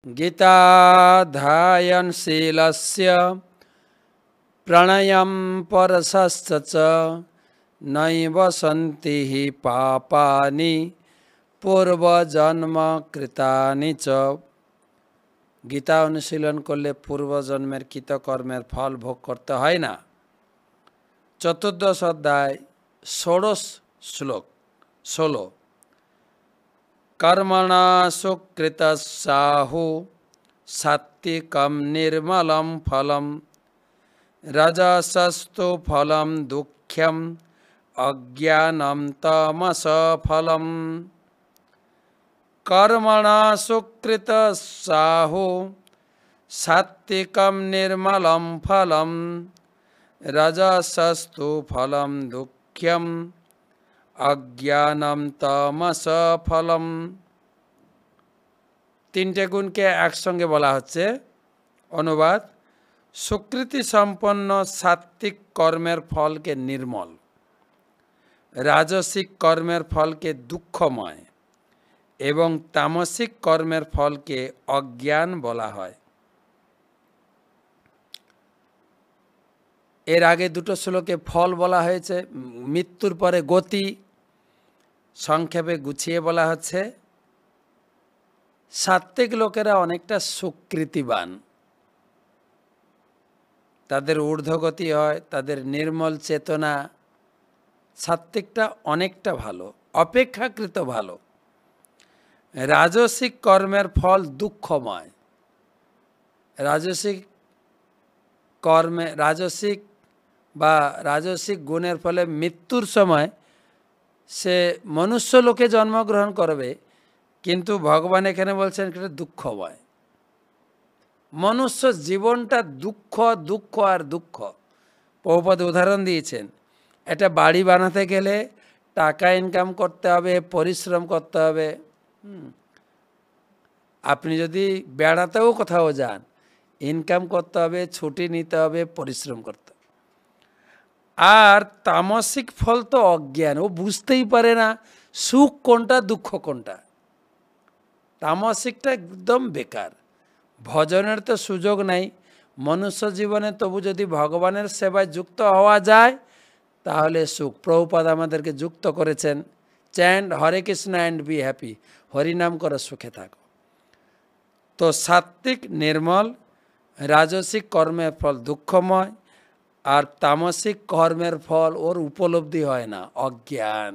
गीताध्यायनशीलस्य प्रणयं परसश्च नैव सन्ति हि पापानि पूर्वजन्म कृतानि च। गीता अनुशीलन करले पूर्वजन्मेर कृतकर्मेर फल भोग करते হয় না। चतुर्दश अध्याय षोडश श्लोक 16 कर्मणा सुकृतस्साहु सात्विकं निर्मलं फलं रजसस्तु फलं दुःख्यं अज्ञानं तमस फलं। कर्मणा सुकृतस्साहु सात्विकं निर्मलं फलं रजसस्तु फलं दुःख्यं अज्ञानम तमस फलम। तीनटे गुण के एक संगे बोला হচ্ছে। अनुवाद सुकृति सम्पन्न सात्विक कर्मेर फल के निर्मल, राजसिक कर्मेर फल के दुःखमय एवं तामसिक कर्मेर फल के अज्ञान बोला হয়। এর আগে দুটো শ্লোকে ফল বলা হয়েছে, মৃত্যুর পরে গতি সংক্ষেপে গুছিয়ে বলা হচ্ছে। সাত্ত্বিক লোকেরা অনেকটা সুকৃতিবান, তাদের ঊর্ধ্বগতি হয়, তাদের নির্মল চেতনা, সাত্ত্বিকটা অনেকটা ভালো, অপেক্ষাকৃত ভালো। রাজসিক কর্মের ফল দুঃখময়, রাজসিক কর্মে রাজসিক বা রাজসিক গুণের ফলে মৃত্যুর সময় সে মনুষ্য লোকে জন্মগ্রহণ করবে, কিন্তু ভগবান এখানে বলছেন এটা দুঃখময়। মনুষ্য জীবনটা দুঃখ দুঃখ আর দুঃখ। প্রভুপাদ উদাহরণ দিয়েছেন, এটা বাড়ি বানাতে গেলে টাকা ইনকাম করতে হবে, পরিশ্রম করতে হবে। আপনি যদি বেড়াতেও কোথাও যান, ইনকাম করতে হবে, ছুটি নিতে হবে, পরিশ্রম করতে হবে। আর তামসিক ফল তো অজ্ঞান, ও বুঝতেই পারে না সুখ কোনটা দুঃখ কোনটা। তামসিকটা একদম বেকার, ভজনের তো সুযোগ নাই। মনুষ্য জীবনে তবু যদি ভগবানের সেবায় যুক্ত হওয়া যায় তাহলে সুখ। প্রভুপাদ আমাদেরকে যুক্ত করেছেন, chant Hare Krishna and be happy, হরিনাম করো সুখে থাকো। তো সাত্ত্বিক নির্মল, রাজসিক কর্মের ফল দুঃখময়, আর তামসিক কর্মের ফল ওর উপলব্ধি হয় না, অজ্ঞান।